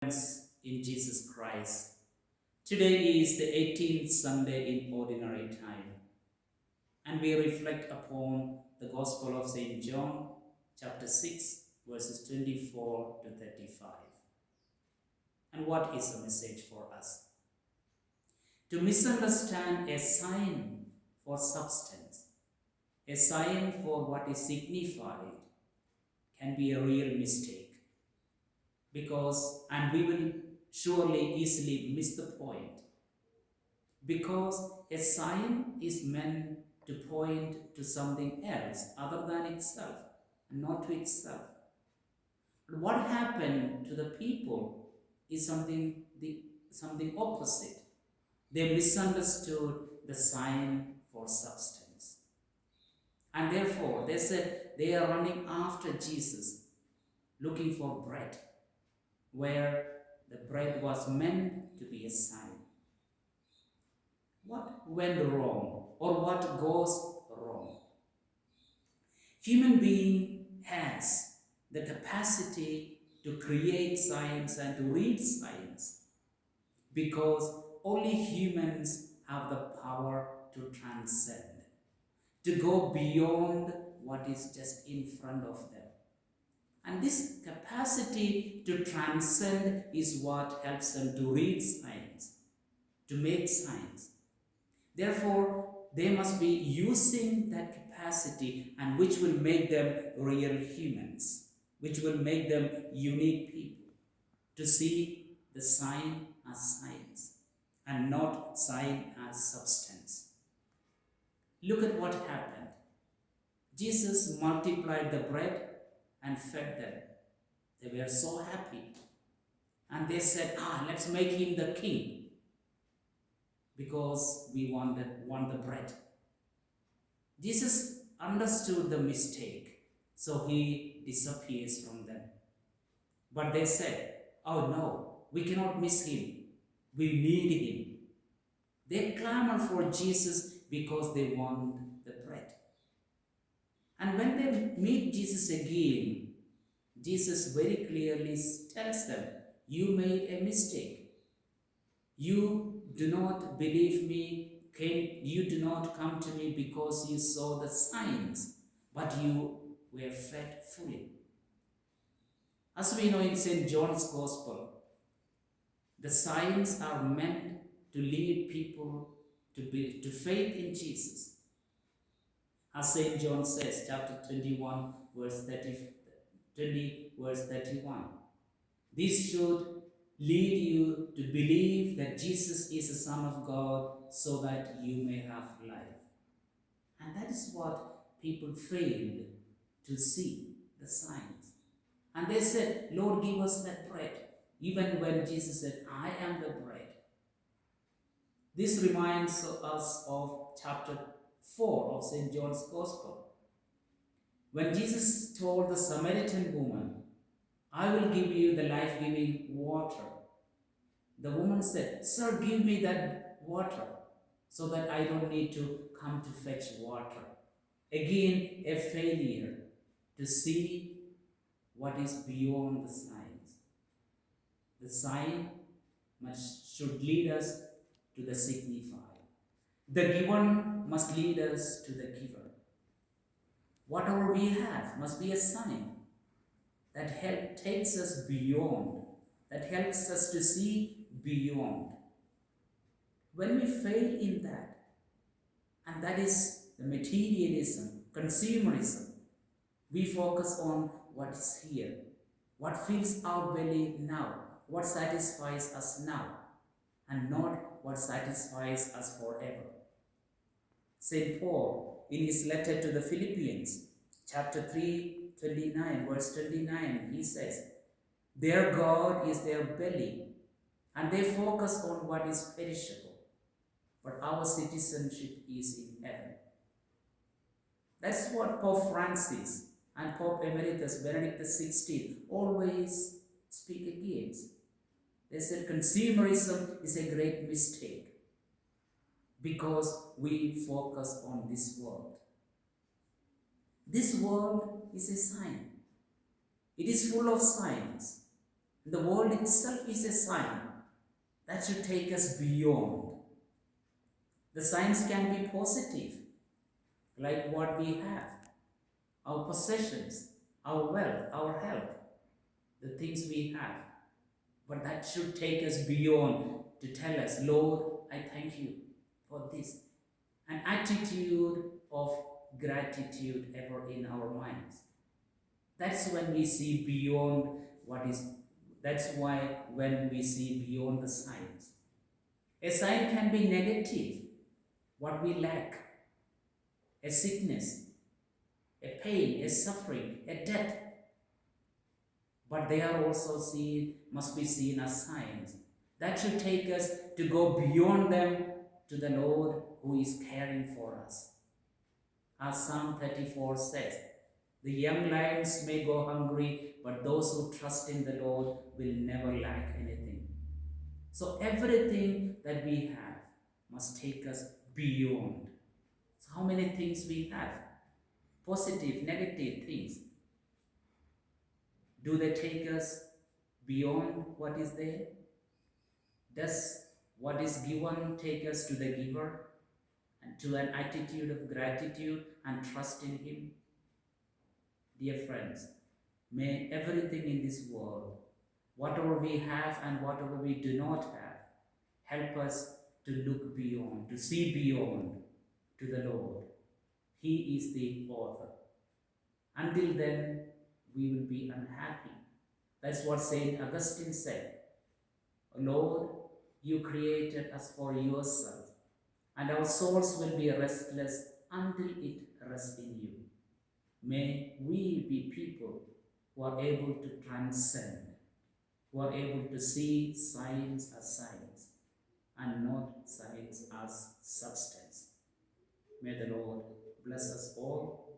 Friends in Jesus Christ. Today is the 18th Sunday in Ordinary Time, and we reflect upon the Gospel of St. John, chapter 6, verses 24 to 35. And what is the message for us? To misunderstand a sign for substance, a sign for what is signified, can be a real mistake. And we will surely easily miss the point, because a sign is meant to point to something else other than itself, not to itself. But what happened to the people is something opposite. They misunderstood the sign for substance, and therefore they said they are running after Jesus, looking for bread, where the bread was meant to be a sign. What went wrong, or what goes wrong? Human being has the capacity to create science and to read science, because only humans have the power to transcend, to go beyond what is just in front of them. And this capacity to transcend is what helps them to read science, to make science. Therefore, they must be using that capacity, and which will make them real humans, which will make them unique people, to see the sign as science and not sign as substance. Look at what happened. Jesus multiplied the bread and fed them. They were so happy. And they said, let's make him the king, because we want the bread. Jesus understood the mistake, so he disappears from them. But they said, oh no, we cannot miss him. We need him. They clamor for Jesus because they want the bread. And when they meet Jesus again, Jesus very clearly tells them, you made a mistake. You do not believe me. You do not come to me because you saw the signs, but you were fed fully. As we know in St. John's Gospel, the signs are meant to lead people to faith in Jesus. As St. John says, chapter 21, verse 31. This should lead you to believe that Jesus is the Son of God, so that you may have life. And that is what people failed to see, the signs. And they said, Lord, give us that bread. Even when Jesus said, I am the bread. This reminds us of chapter 4 of St. John's Gospel. When Jesus told the Samaritan woman, I will give you the life-giving water. The woman said, Sir, give me that water so that I don't need to come to fetch water. Again, a failure to see what is beyond the signs. The sign should lead us to the signified. The given must lead us to the giver. Whatever we have must be a sign that takes us beyond, that helps us to see beyond. When we fail in that, and that is the materialism, consumerism, we focus on what is here, what fills our belly now, what satisfies us now, and not what satisfies us forever. St. Paul, in his letter to the Philippians, chapter 3, 29, verse 29, he says, their God is their belly, and they focus on what is perishable, but our citizenship is in heaven. That's what Pope Francis and Pope Emeritus Benedict XVI always speak against. They said consumerism is a great mistake, because we focus on this world. This world is a sign. It is full of signs. The world itself is a sign that should take us beyond. The signs can be positive, like what we have, our possessions, our wealth, our health, the things we have. But that should take us beyond to tell us, Lord, I thank you for this. An attitude of gratitude ever in our minds. That's when we see beyond what is, that's why when we see beyond the signs. A sign can be negative, what we lack, a sickness, a pain, a suffering, a death. But they are also seen, must be seen as signs. That should take us to go beyond them to the Lord who is caring for us. As Psalm 34 says, the young lions may go hungry, but those who trust in the Lord will never lack anything. So everything that we have must take us beyond. So how many things we have? Positive, negative things. Do they take us beyond what is there? Does what is given take us to the giver and to an attitude of gratitude and trust in Him? Dear friends, may everything in this world, whatever we have and whatever we do not have, help us to look beyond, to see beyond to the Lord. He is the author. Until then, we will be unhappy. That's what Saint Augustine said. Lord, you created us for yourself, and our souls will be restless until it rests in you. May we be people who are able to transcend, who are able to see science as science and not science as substance. May the Lord bless us all